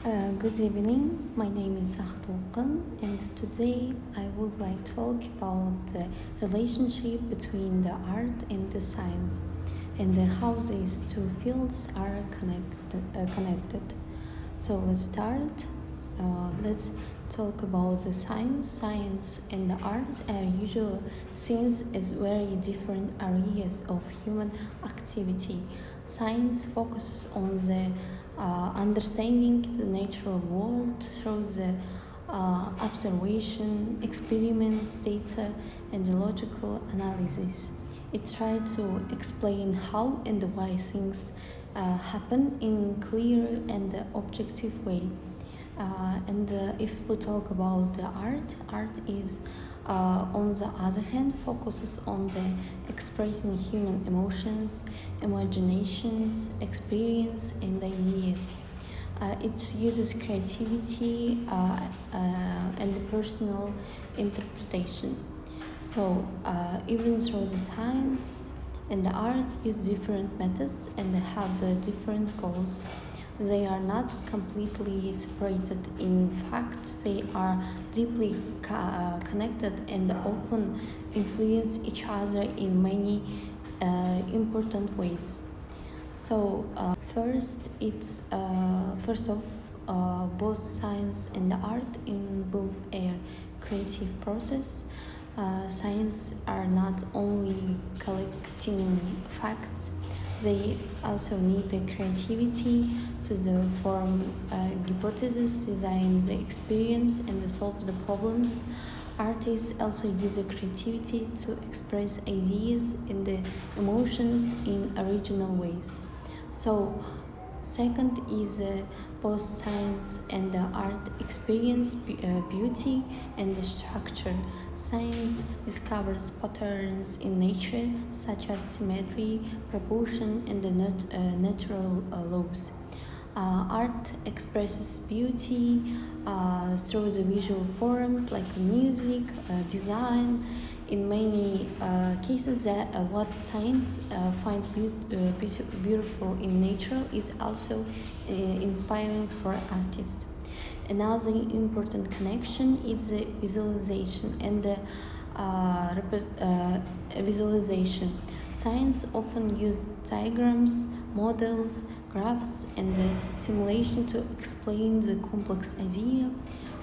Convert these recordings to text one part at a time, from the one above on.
Good evening. My name is Ahtoqan, and today I would like to talk about the relationship between the art and the science, and how these two fields are connected. So let's start. Let's talk about the science. Science and the art are usually seen as very different areas of human activity. Science focuses on the understanding the natural world through the observation, experiments, data, and the logical analysis. It tries to explain how and why things happen in clear and objective way. And if we talk about the art is on the other hand focuses on the expressing human emotions, imaginations, experience, and ideas. It uses creativity and personal interpretation. So even though the science and the art use different methods and have different goals, they are not completely separated. In fact, they are deeply connected and often influence each other in many important ways. So first of both science and the art involve a creative process. Science are not only collecting facts, they also need the creativity to form hypotheses, design the experience, and solve the problems. Artists also use the creativity to express ideas and the emotions in original ways. So, second is both science and art experience beauty and the structure. Science discovers patterns in nature such as symmetry, proportion, and the natural laws. Art expresses beauty through the visual forms like music, design. In many cases, what science finds beautiful in nature is also inspiring for artists. Another important connection is the visualization and the visualization. Science often uses diagrams, models, graphs, and the simulation to explain the complex idea.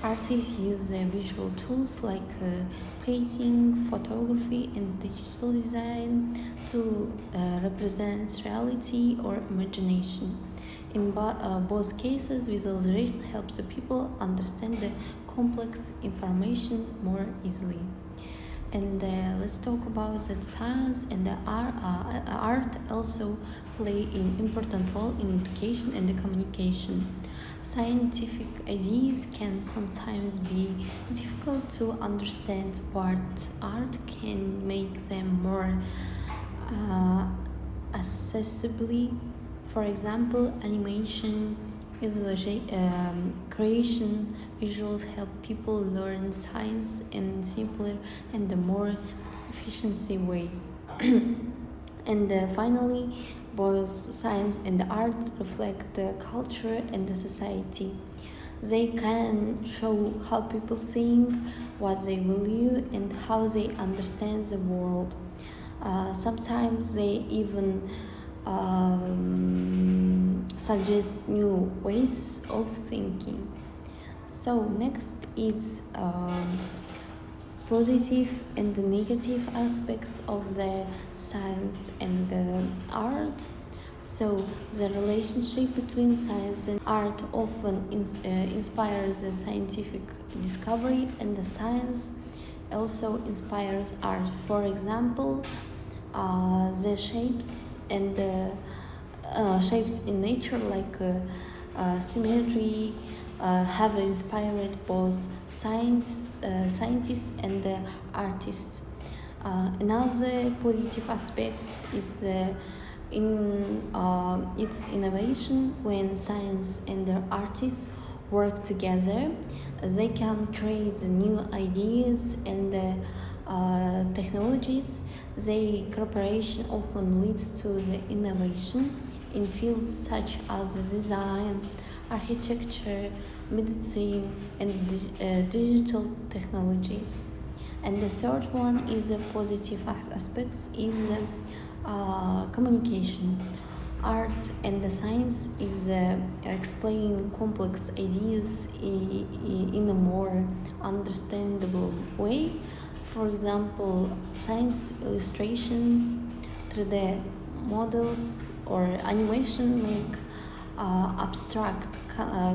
Artists use visual tools like painting, photography, and digital design to represent reality or imagination. In both cases, visualization helps the people understand the complex information more easily. And let's talk about that science and the art also play an important role in education and the communication. Scientific ideas can sometimes be difficult to understand, but art can make them more accessibly. For example, animation, creation, visuals help people learn science in simpler and a more efficiency way. And finally, both science and art reflect the culture and the society. They can show how people think, what they value, and how they understand the world. Sometimes they even suggest new ways of thinking. So next is positive and the negative aspects of the science and the art. So the relationship between science and art often inspires the scientific discovery, and the science also inspires art. For example, the shapes in nature like symmetry have inspired both scientists and artists. Another positive aspect is in its innovation. When science and the artists work together, they can create new ideas and technologies. The cooperation often leads to the innovation in fields such as design, architecture, medicine, and digital technologies. And the third one is the positive aspects is communication. Art and the science is explaining complex ideas in a more understandable way. For example, science illustrations, 3D models, or animation make abstract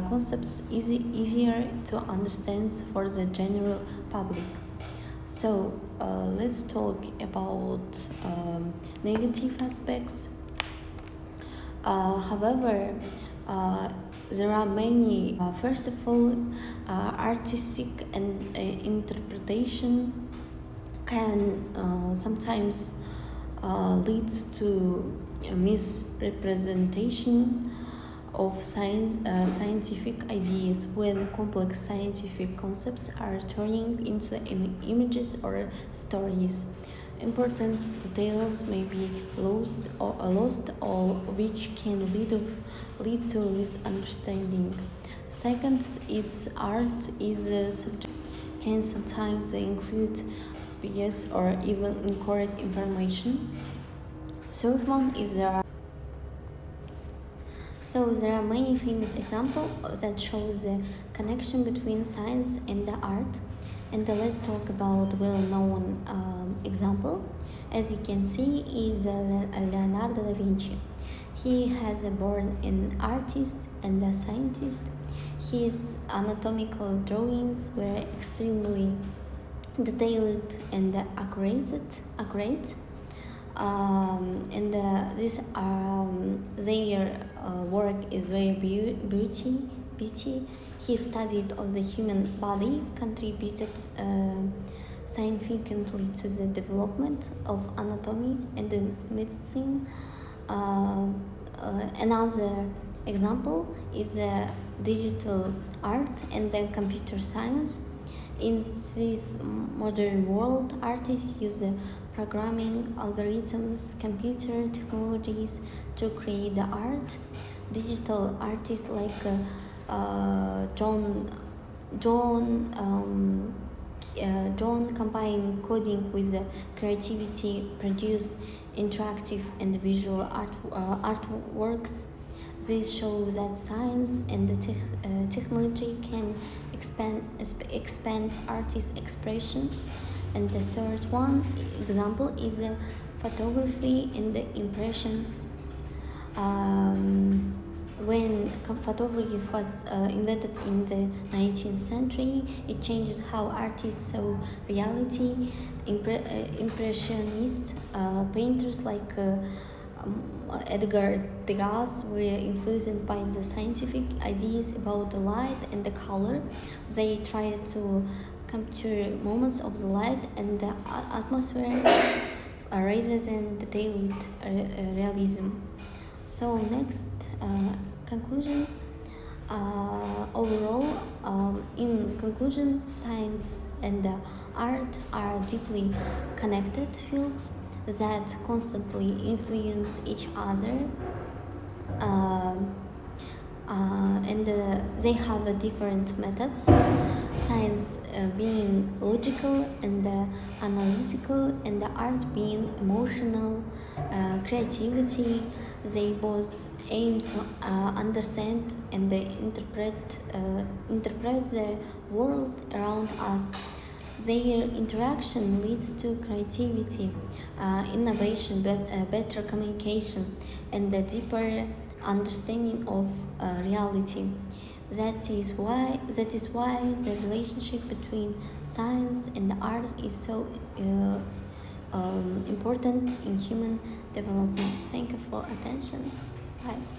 concepts easier to understand for the general public. So let's talk about negative aspects. However, uh, there are many. First of all, artistic and interpretation can sometimes leads to a misrepresentation of scientific ideas when complex scientific concepts are turning into images or stories. Important details may be lost or which can lead to misunderstanding. Second, its art is can sometimes include bias or even incorrect information. Third one is there are many famous examples that show the connection between science and the art. And let's talk about well-known example. As you can see, is Leonardo da Vinci. He has born an artist and a scientist. His anatomical drawings were extremely detailed and accurate. And this their work is very beauty. He studied of the human body, contributed significantly to the development of anatomy and the medicine. Another example is digital art and the computer science. In this modern world, artists use programming algorithms, computer technologies to create the art. Digital artists like John combine coding with creativity, produce interactive and visual artworks. This shows that science and the technology can expand artist expression. And the third one example is the photography and the impressions. When photography was invented in the 19th century, it changed how artists saw reality. Impressionist painters like Edgar Degas were influenced by the scientific ideas about the light and the color. They tried to capture moments of the light and the atmosphere rather than detailed realism. So next, conclusion. Overall, in conclusion, science and art are deeply connected fields that constantly influence each other, uh, and they have different methods. Science being logical and analytical, and the art being emotional, creativity. They both aim to understand and interpret the world around us. Their interaction leads to creativity, innovation, better communication, and a deeper understanding of reality. That is why the relationship between science and art is so important in human development. Thank you for attention. Bye.